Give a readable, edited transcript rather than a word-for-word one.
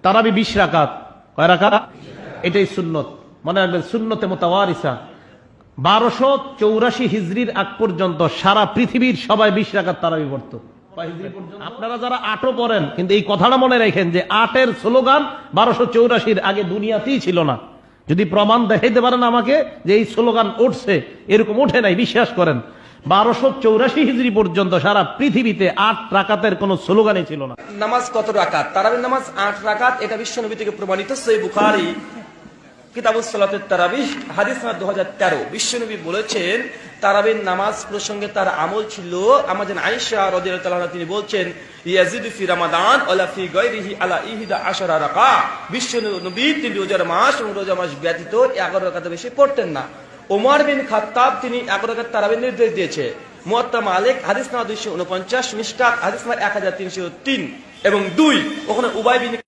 তারাবি 20 রাকাত। কয় রাকাত? এটাই সুন্নত, মনে রাখবেন, সুন্নতে মুতাওয়ারিসা। 1284 হিজরির আগ পর্যন্ত সারা পৃথিবীর সবাই 20 রাকাত তারাবি পড়তো। আপনারা যারা 8ও পড়েন, কিন্তু এই কথাটা মনে রাখেন যে 8-এর স্লোগান 1284 আগে দুনিয়াতেই ছিল না। যদি প্রমাণ দেখাইতে পারেন আমাকে যে এই স্লোগান উঠছে, এরকম উঠে নাই, বিশ্বাস করেন। 1284 হিজরি পর্যন্ত সারা পৃথিবীতে 8 রাকাতের কোন স্লোগানই ছিল না। নামাজ কত রাকাত? তারাবির নামাজ 8 রাকাত। এটা বিশ্বনবী থেকে প্রমাণিত। সহিহ বুখারী কিতাবুস সালাতুত তারাবিহ হাদিস নাম্বার 2013। বিশ্বনবী বলেছেন তারাবির নামাজ প্রসঙ্গে তার আমল ছিল, আমাদের আয়েশা রাদিয়াল্লাহু তাআলা তিনি বলছেন, ইয়াজিদু ফি রমাদান ওয়ালা ফি গায়রিহি আলা 11 রাকাত। বিশ্বনবী তিনি রোজার মাস এবং রোজা মাস ব্যতীত 11 রাকাত বেশি পড়তেন না। ওমর বিন খাত্তাব তিনি 11 রাকাত তারাবির নির্দেশ দিয়েছে। মুয়াত্তা মালিক হাদিস নাম্বার 249, মিশকাত হাদিস নাম্বার 1303 এবং 2, ওখানে উবাই বিন